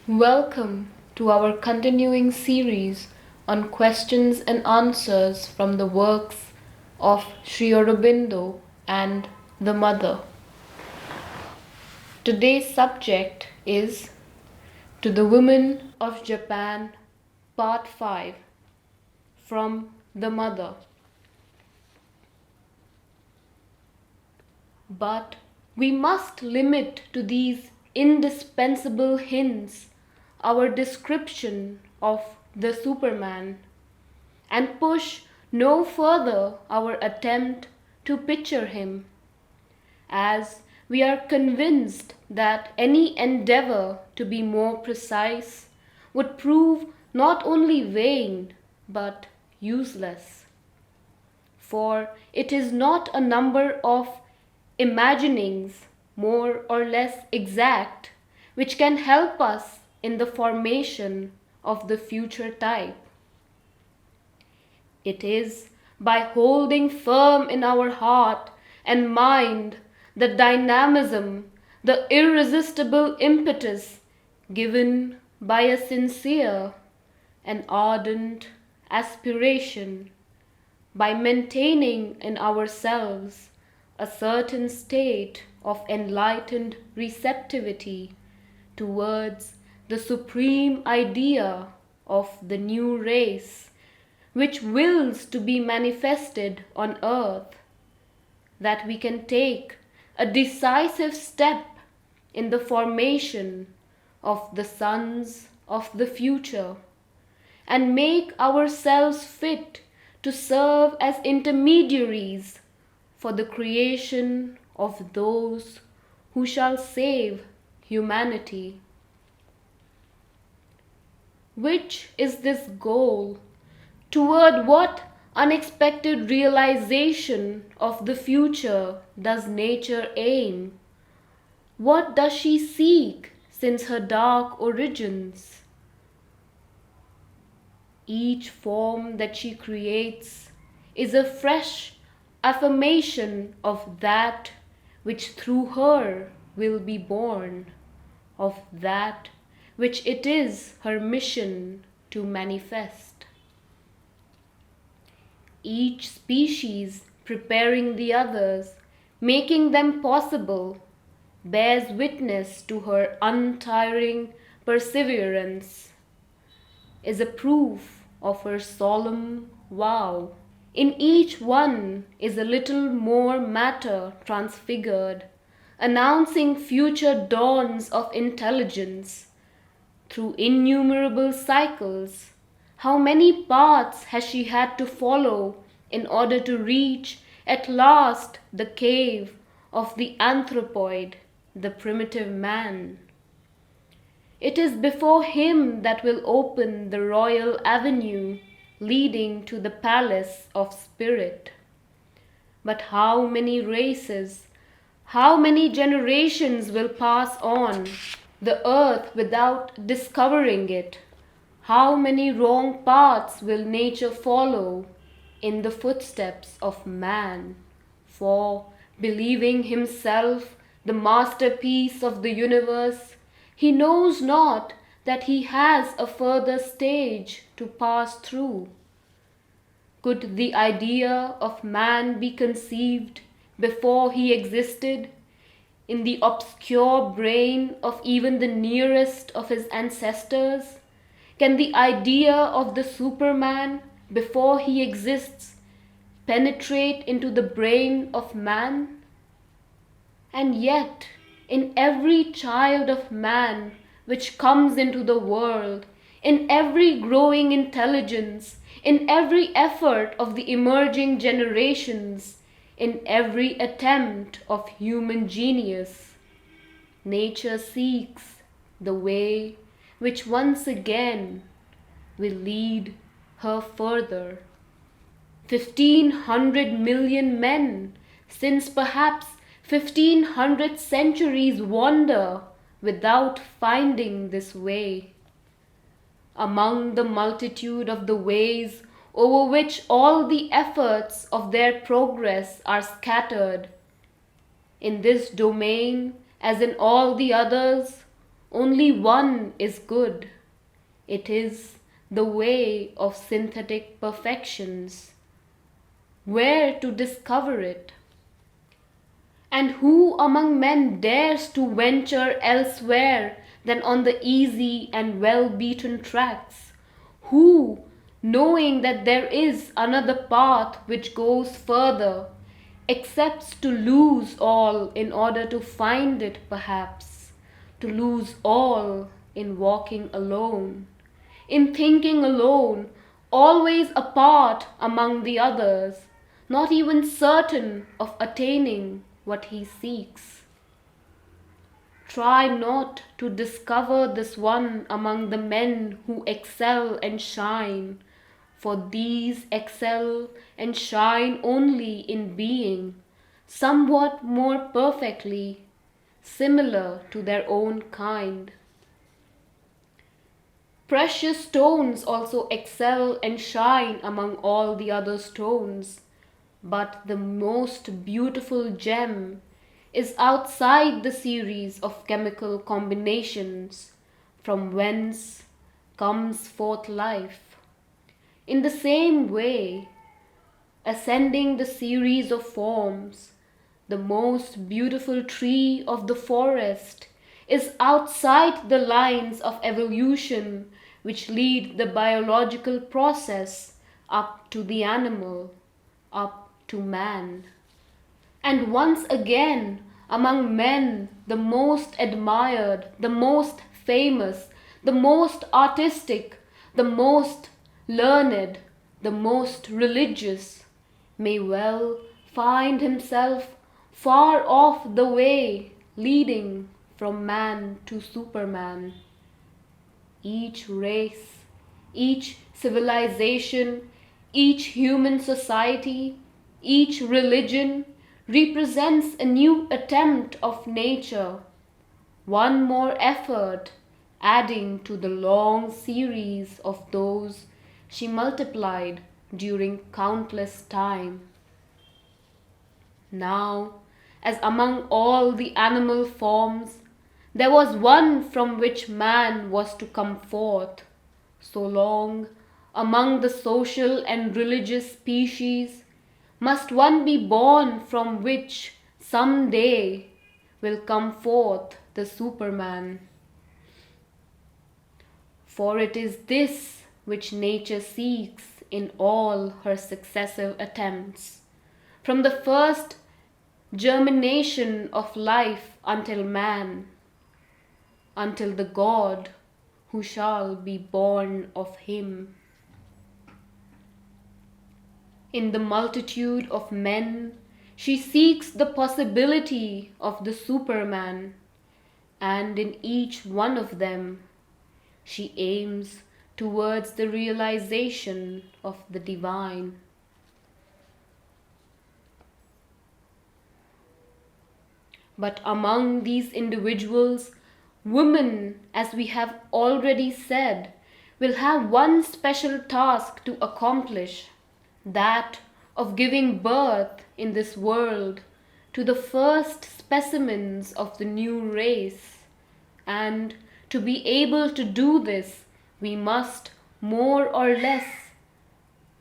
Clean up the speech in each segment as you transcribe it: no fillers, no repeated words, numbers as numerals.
Welcome to our continuing series on questions and answers from the works of Sri Aurobindo and the Mother. Today's subject is To the Women of Japan, Part 5, from the Mother. But we must limit to these indispensable hints our description of the Superman, and push no further our attempt to picture him, as we are convinced that any endeavor to be more precise would prove not only vain but useless. For it is not a number of imaginings, more or less exact, which can help us in the formation of the future type. It is by holding firm in our heart and mind the dynamism, the irresistible impetus given by a sincere and ardent aspiration, by maintaining in ourselves a certain state of enlightened receptivity towards the supreme idea of the new race, which wills to be manifested on earth, that we can take a decisive step in the formation of the sons of the future, and make ourselves fit to serve as intermediaries for the creation of those who shall save humanity. Which is this goal? Toward what unexpected realization of the future does nature aim? What does she seek since her dark origins? Each form that she creates is a fresh affirmation of that which through her will be born, of that which it is her mission to manifest. Each species preparing the others, making them possible, bears witness to her untiring perseverance, is a proof of her solemn vow. In each one is a little more matter transfigured, announcing future dawns of intelligence. Through innumerable cycles, how many paths has she had to follow in order to reach at last the cave of the anthropoid, the primitive man? It is before him that will open the royal avenue leading to the palace of spirit. But how many races, how many generations will pass on the earth without discovering it? How many wrong paths will nature follow in the footsteps of man? For, believing himself the masterpiece of the universe, he knows not that he has a further stage to pass through. Could the idea of man be conceived before he existed in the obscure brain of even the nearest of his ancestors? Can the idea of the Superman, before he exists, penetrate into the brain of man? And yet, in every child of man which comes into the world, in every growing intelligence, in every effort of the emerging generations, in every attempt of human genius, nature seeks the way which once again will lead her further. 1,500 million men, since perhaps 1,500 centuries, wander without finding this way. Among the multitude of the ways over which all the efforts of their progress are scattered, in this domain, as in all the others, only one is good. It is the way of synthetic perfections. Where to discover it? And who among men dares to venture elsewhere than on the easy and well-beaten tracks? Who, knowing that there is another path which goes further, accepts to lose all in order to find it perhaps, to lose all in walking alone, in thinking alone, always apart among the others, not even certain of attaining what he seeks. Try not to discover this one among the men who excel and shine, for these excel and shine only in being somewhat more perfectly similar to their own kind. Precious stones also excel and shine among all the other stones, but the most beautiful gem is outside the series of chemical combinations from whence comes forth life. In the same way, ascending the series of forms, the most beautiful tree of the forest is outside the lines of evolution which lead the biological process up to the animal, up to man. And once again, among men, the most admired, the most famous, the most artistic, the most learned, the most religious, may well find himself far off the way leading from man to Superman. Each race, each civilization, each human society, each religion represents a new attempt of nature, one more effort adding to the long series of those she multiplied during countless time. Now, as among all the animal forms, there was one from which man was to come forth, so long among the social and religious species must one be born from which some day will come forth the Superman. For it is this which nature seeks in all her successive attempts, from the first germination of life until man, until the God who shall be born of him. In the multitude of men, she seeks the possibility of the Superman, and in each one of them, she aims towards the realization of the divine. But among these individuals, women, as we have already said, will have one special task to accomplish, that of giving birth in this world to the first specimens of the new race. And to be able to do this, we must more or less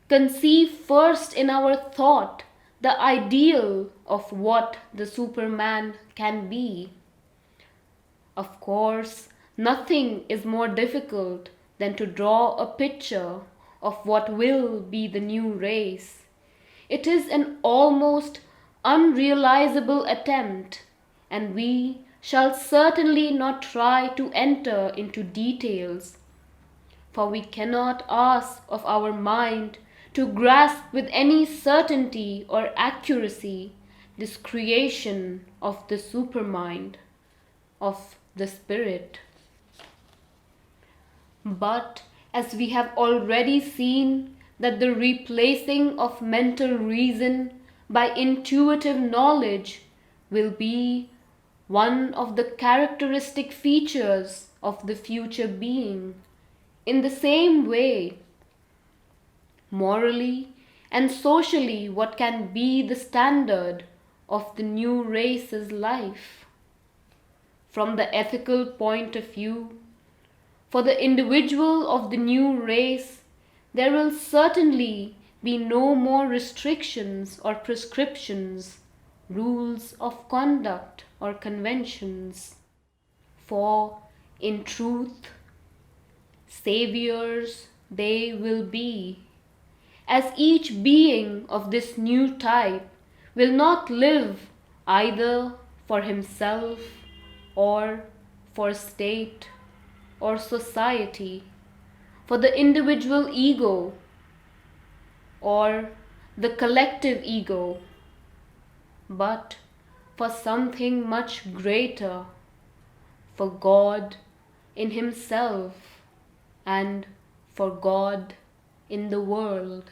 conceive first in our thought the ideal of what the Superman can be. Of course, nothing is more difficult than to draw a picture of what will be the new race. It is an almost unrealizable attempt, and we shall certainly not try to enter into details, for we cannot ask of our mind to grasp with any certainty or accuracy this creation of the supermind, of the spirit. But as we have already seen that the replacing of mental reason by intuitive knowledge will be one of the characteristic features of the future being, in the same way, morally and socially, what can be the standard of the new race's life? from the ethical point of view, for the individual of the new race, there will certainly be no more restrictions or prescriptions, rules of conduct or conventions. For in truth, saviors they will be, as each being of this new type will not live either for himself or for state or society, for the individual ego or the collective ego, but for something much greater, for God in himself and for God in the world.